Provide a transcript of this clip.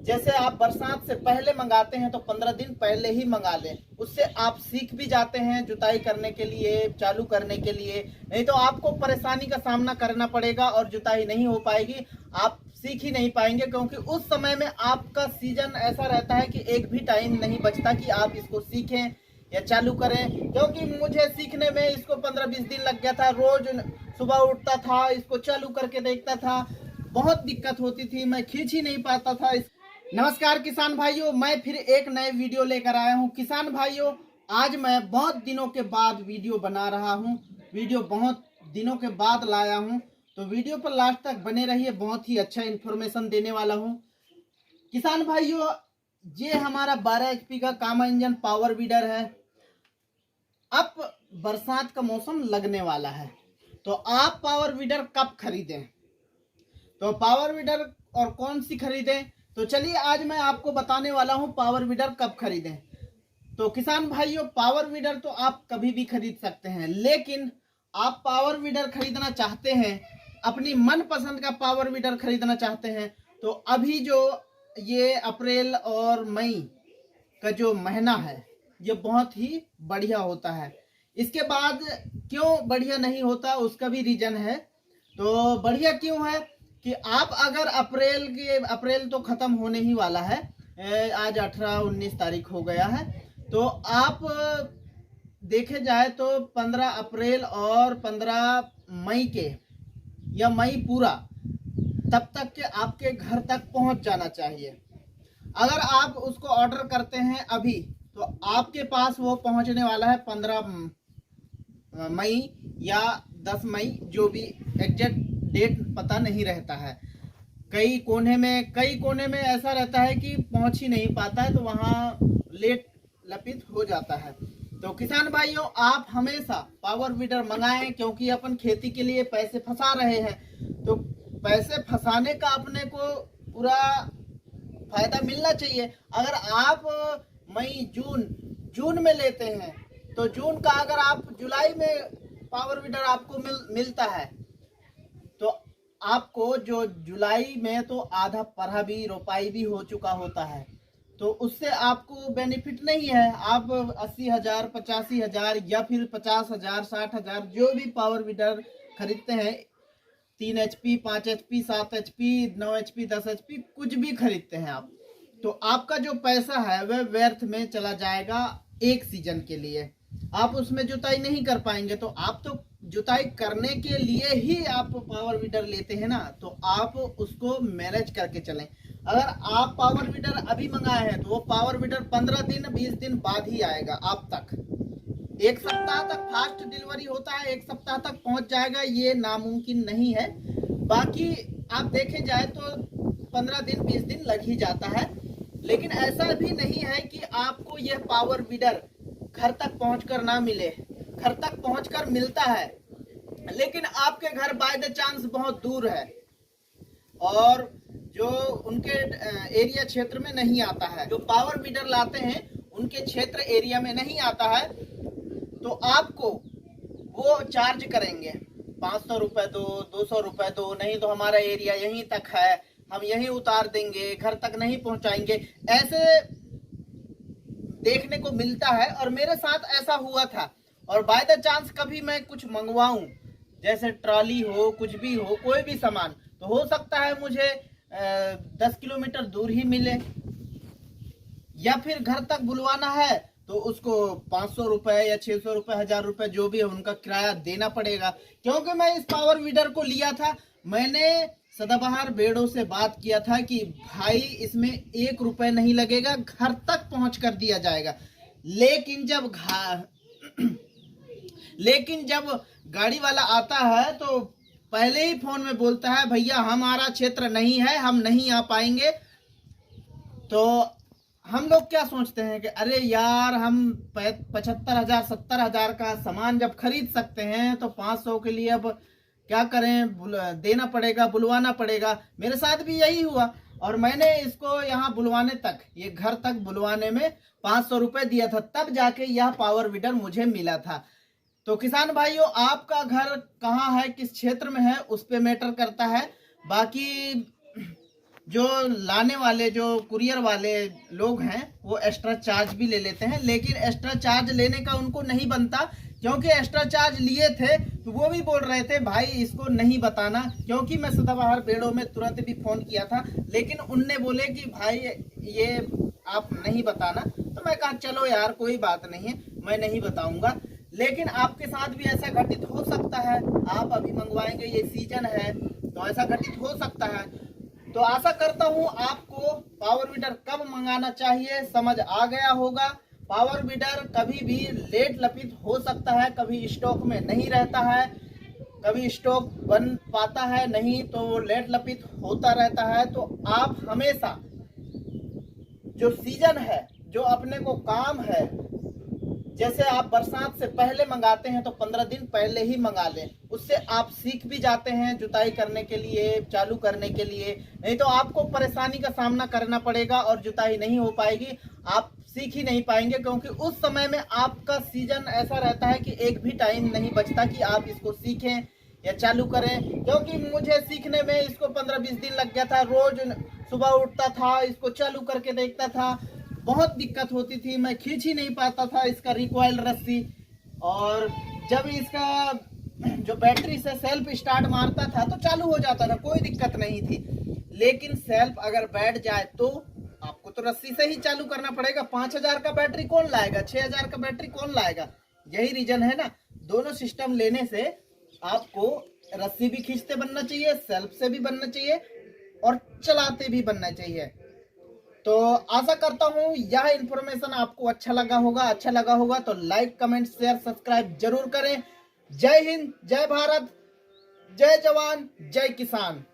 जैसे आप बरसात से पहले मंगाते हैं तो 15 दिन पहले ही मंगा लें, उससे आप सीख भी जाते हैं जुताई करने के लिए, चालू करने के लिए। नहीं तो आपको परेशानी का सामना करना पड़ेगा और जुताई नहीं हो पाएगी, आप सीख ही नहीं पाएंगे, क्योंकि उस समय में आपका सीजन ऐसा रहता है कि एक भी टाइम नहीं बचता कि आप इसको सीखें या चालू करें। क्योंकि मुझे सीखने में इसको 15-20 दिन लग गया था, रोज सुबह उठता था, इसको चालू करके देखता था, बहुत दिक्कत होती थी, मैं खींच ही नहीं पाता था। नमस्कार किसान भाइयों, मैं फिर एक नए वीडियो लेकर आया हूं। किसान भाइयों, आज मैं बहुत दिनों के बाद वीडियो बना रहा हूं, वीडियो बहुत दिनों के बाद लाया हूं, तो वीडियो पर लास्ट तक बने रहिए, बहुत ही अच्छा इन्फॉर्मेशन देने वाला हूं। किसान भाइयों, ये हमारा 12 HP का कामा इंजन पावर वीडर है। अब बरसात का मौसम लगने वाला है, तो आप पावर वीडर कब खरीदें, तो पावर वीडर और कौन सी खरीदें, तो चलिए आज मैं आपको बताने वाला हूं पावर वीडर कब खरीदें। तो किसान भाइयों, पावर वीडर तो आप कभी भी खरीद सकते हैं, लेकिन आप पावर वीडर खरीदना चाहते हैं, अपनी मनपसंद का पावर वीडर खरीदना चाहते हैं, तो अभी जो ये अप्रैल और मई का जो महीना है ये बहुत ही बढ़िया होता है। इसके बाद क्यों बढ़िया नहीं होता उसका भी रीजन है। तो बढ़िया क्यों है कि आप अगर अप्रैल तो खत्म होने ही वाला है, आज 18-19 तारीख हो गया है, तो आप देखे जाए तो 15 अप्रैल और 15 मई के या मई पूरा तब तक के आपके घर तक पहुंच जाना चाहिए। अगर आप उसको ऑर्डर करते हैं अभी, तो आपके पास वो पहुंचने वाला है 15 मई या 10 मई, जो भी एग्जैक्ट डेट पता नहीं रहता है। कई कोने में ऐसा रहता है कि पहुंच ही नहीं पाता है, तो वहां लेट लपित हो जाता है। तो किसान भाइयों, आप हमेशा पावर वीडर मंगाएं, क्योंकि अपन खेती के लिए पैसे फंसा रहे हैं, तो पैसे फंसाने का अपने को पूरा फायदा मिलना चाहिए। अगर आप मई जून में लेते हैं, तो जून का अगर आप जुलाई में पावर वीडर आपको मिलता है, तो आपको जो जुलाई में तो आधा पराहा भी रोपाई भी हो चुका होता है, तो उससे आपको बेनिफिट नहीं है। आप 80,000, 85,000 या फिर 50,000, 60,000 जो भी पावर वीडर खरीदते हैं, 3 HP, 5 HP, 7 HP, 9 HP, 10 HP, कुछ भी खरीदते हैं आप, तो आपका जो पैसा है वह व्यर्थ में चला जाएगा एक सीजन के लिए। आप उसमें जुताई नहीं कर पाएंगे, तो आप तो जुताई करने के लिए ही आप पावर वीडर लेते हैं ना, तो आप उसको मैनेज करके चलें। अगर आप पावर वीडर अभी मंगाए हैं, तो वो पावर वीडर 15 दिन 20 दिन बाद ही आएगा आप तक। एक सप्ताह तक फास्ट डिलीवरी होता है, एक सप्ताह तक पहुंच जाएगा, ये नामुमकिन नहीं है। बाकी आप देखे जाए तो 15 दिन 20 दिन लग ही जाता है। लेकिन ऐसा भी नहीं है कि आपको यह पावर वीडर घर तक पहुंचकर ना मिले, घर तक पहुंचकर मिलता है, लेकिन आपके घर बाय द चांस बहुत दूर है और जो उनके एरिया क्षेत्र में नहीं आता है, जो पावर वीडर लाते हैं उनके क्षेत्र एरिया में नहीं आता है, तो आपको वो चार्ज करेंगे 500 रुपए दो, 200 रुपए दो, नहीं तो हमारा एरिया यहीं तक है, हम यहीं उतार देंगे, घर तक नहीं पहुंचाएंगे। ऐसे देखने को मिलता है और मेरे साथ ऐसा हुआ था। और बाय द चांस कभी मैं कुछ मंगवाऊं, जैसे ट्रॉली हो, कुछ भी हो, कोई भी सामान, तो हो सकता है मुझे 10 किलोमीटर दूर ही मिले, या फिर घर तक बुलवाना है तो उसको 500 रुपए या 600 रुपए, 1000 रुपए जो भी है उनका किराया देना पड़ेगा। क्योंकि मैं इस पावर वीडर को लिया था, मैंने सदाबहार बेड़ों से बात किया था कि भाई इसमें 1 रुपए नहीं लगेगा, घर तक पहुंच कर दिया जाएगा। लेकिन जब गाड़ी वाला आता है तो पहले ही फोन में बोलता है, भैया हमारा क्षेत्र नहीं है, हम नहीं आ पाएंगे। तो हम लोग क्या सोचते हैं कि अरे यार, हम 75,000 70,000 का सामान जब खरीद सकते हैं, तो 500 के लिए अब क्या करें, देना पड़ेगा, बुलवाना पड़ेगा। मेरे साथ भी यही हुआ और मैंने इसको यहाँ बुलवाने तक, ये घर तक बुलवाने में 500 रुपए दिया था, तब जाके यह पावर वीडर मुझे मिला था। तो किसान भाइयों, आपका घर कहाँ है, किस क्षेत्र में है, उस पे मैटर करता है। बाकी जो लाने वाले जो कुरियर वाले लोग हैं वो एक्स्ट्रा चार्ज भी ले लेते हैं, लेकिन एक्स्ट्रा चार्ज लेने का उनको नहीं बनता, क्योंकि एक्स्ट्रा चार्ज लिए थे तो वो भी बोल रहे थे भाई इसको नहीं बताना, क्योंकि मैं सदाबहार बेड़ों में तुरंत भी फोन किया था, लेकिन उनने बोले कि भाई ये आप नहीं बताना। तो मैं कहा चलो यार कोई बात नहीं है, मैं नहीं बताऊंगा। लेकिन आपके साथ भी ऐसा घटित हो सकता है, आप अभी मंगवाएंगे, ये सीजन है तो ऐसा घटित हो सकता है। तो आशा करता हूं आपको पावर वीडर कब मंगाना चाहिए समझ आ गया होगा। पावर वीडर कभी भी लेट लपित हो सकता है, कभी स्टॉक में नहीं रहता है, कभी स्टॉक बन पाता है, नहीं तो वो लेट लपित होता रहता है। तो आप हमेशा जो सीजन है, जो अपने को काम है, जैसे आप बरसात से पहले मंगाते हैं तो 15 दिन पहले ही मंगा लें, उससे आप सीख भी जाते हैं जुताई करने के लिए, चालू करने के लिए, नहीं तो आपको परेशानी का सामना करना पड़ेगा और जुताई नहीं हो पाएगी, आप सीख ही नहीं पाएंगे, क्योंकि उस समय में आपका सीजन ऐसा रहता है कि एक भी टाइम नहीं बचता कि आप इसको सीखें या चालू करें। क्योंकि मुझे सीखने में इसको 15-20 दिन लग गया था, रोज सुबह उठता था, इसको चालू करके देखता था, बहुत दिक्कत होती थी, मैं खींच ही नहीं पाता था इसका रिकॉइल रस्सी, और जब इसका जो बैटरी से सेल्फ स्टार्ट मारता था तो चालू हो जाता था, कोई दिक्कत नहीं थी। लेकिन सेल्फ अगर बैठ जाए तो आपको तो रस्सी से ही चालू करना पड़ेगा। 5000 का बैटरी कौन लाएगा, 6000 का बैटरी कौन लाएगा? यही रीजन है ना। दोनों सिस्टम लेने से आपको रस्सी भी खींचते बनना चाहिए, सेल्फ से भी बनना चाहिए और चलाते भी बनना चाहिए। तो आशा करता हूँ यह इंफॉर्मेशन आपको अच्छा लगा होगा तो लाइक, कमेंट, शेयर, सब्सक्राइब जरूर करें। जय हिंद, जय भारत, जय जवान, जय किसान।